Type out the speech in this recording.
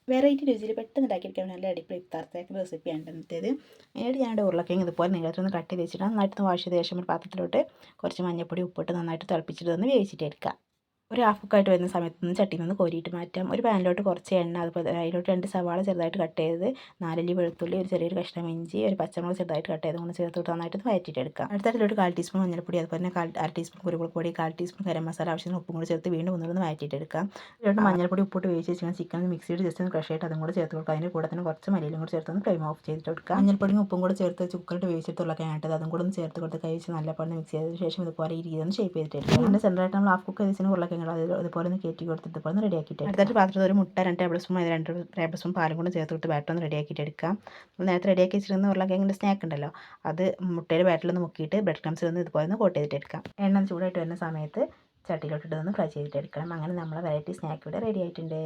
Variety രുചിയിൽ പെട്ടെന്ന് ഉണ്ടാക്കിയെടുക്കാൻ നല്ല അടിപൊളി ഇഫ്താർ റെസിപ്പിയാണ് ഇന്നത്തേത്. അതിനായിട്ട് ഞാനിവിടെ ഉരുളക്കിഴങ്ങ് ഇതുപോലെ നീളത്തിലൊന്ന് കട്ട് ചെയ്ത് വെച്ചിട്ട് നന്നായിട്ട് വാഷ് ചെയ്ത ശേഷം ഒരു പാത്രത്തിലോട്ട് കുറച്ച് മഞ്ഞൾപ്പൊടി ഉപ്പിട്ട് നന്നായിട്ട് തിളപ്പിച്ചിട്ട് ഒന്ന് വേവിച്ചിട്ട് എടുക്കുക. ഒരു ഹാഫ് കുക്കായിട്ട് വരുന്ന സമയത്ത് നിന്ന് ചട്ടിയിൽ നിന്ന് കോരിയിട്ട് മാറ്റാം. ഒരു പാനിലോട്ട് കുറച്ച് എണ്ണ, അതുപോലെ അതിലോട്ട് 2 സവാള ചെറുതായിട്ട് കട്ട് ചെയ്തത്, 4 അല്ലി വെളുത്തുള്ളി, ഒരു ചെറിയൊരു കഷ്ണം ഇഞ്ചി, ഒരു പച്ചമുളക് ചെറുതായിട്ട് കട്ട് ചെയ്ത് കൊണ്ട് ചേർത്ത് നന്നായിട്ട് വഴറ്റിയിട്ട് എടുക്കാം. അടുത്തതിലോട്ട് 1/4 ടീസ്പൂൺ മഞ്ഞൾപ്പൊടി, അതുപോലെ തന്നെ 1/2 ടീസ്പൂൺ കുരുമുളക് പൊടി, 1/4 ടീസ്പൂൺ ഗരം മസാല, ആവശ്യത്തിന് ഉപ്പും കൂടി ചേർത്ത് വീണ്ടും ഒന്നുകൂടി വഴറ്റിയിട്ട് എടുക്കാം. ഇതിലോട്ട് മഞ്ഞൾപ്പൊടി ഉപ്പിട്ട് വേവിച്ച് വെച്ചാൽ ചിക്കൻ മിക്സിയിൽ ജസ്റ്റ് ഒന്ന് ക്രഷ് ചെയ്തിട്ട് അതും കൂടി ചേർത്ത് കൊടുക്കുക. അതിൻ്റെ കൂടെ തന്നെ കുറച്ച് മല്ലിയിലും കൂടി ചേർത്ത് ഒന്ന് ഫ്ലെയിം ഓഫ് ചെയ്തിട്ട് കൊടുക്കുക. മഞ്ഞൾപ്പൊടിയും ഉപ്പും കൂടി ചേർത്ത് കുക്കറിട്ട് വേവിച്ചിട്ടുള്ള കേട്ടത് അതും കൂടി ഒന്ന് ചേർത്ത് കൊടുത്ത് കഴിച്ച് നല്ലപോലെ മിക്സ് ചെയ്തതിന് ശേഷം ഇതുപോലെ ഈ രീതിയിൽ ഒന്ന് ഷേപ്പ് ചെയ്തിട്ട് എടുക്കുക. അതിൻ്റെ സെൻറ്ററായിട്ട് നമ്മൾ ഹാഫ് കുക്ക് ചെയ്തതിന് ഉരുളക്കിഴങ്ങ് അതുപോലെ ഒന്ന് കയറ്റി കൊടുത്തിട്ട് ഇപ്പോൾ ഒന്ന് റെഡിയാക്കിയിട്ട് അടുത്തൊരു പാത്രത്തിൽ ഒരു മുട്ട, 2 ടേബിൾ സ്പൂൺ 2 ടേബിൾ സ്പൂൺ പാലും കൂടി ചേർത്ത് കൊടുത്ത് ബാറ്റർ ഒന്ന് റെഡിയാക്കിയിട്ട് എടുക്കാം. നേരത്തെ റെഡിയാക്കി വെച്ചിരുന്ന ഉരുളക്കിഴങ്ങിൻ്റെ സ്നാക്ക് ഉണ്ടല്ലോ, അത് മുട്ടയിൽ ബാറ്ററിലൊന്ന് മുക്കിയിട്ട് ബ്രെഡ് ക്രംസിൽ ഒന്ന് ഇതുപോലെ ഒന്ന് കോട്ട് ചെയ്തിട്ട് എടുക്കാം. എണ്ണ ചൂടായിട്ട് വരുന്ന സമയത്ത് ചട്ടിയിലോട്ടിട്ട് ഒന്ന് ഫ്രൈ ചെയ്തിട്ട് എടുക്കണം. അങ്ങനെ നമ്മളെ വെറൈറ്റി സ്നാക്ക് ഇവിടെ റെഡി ആയിട്ടുണ്ട്.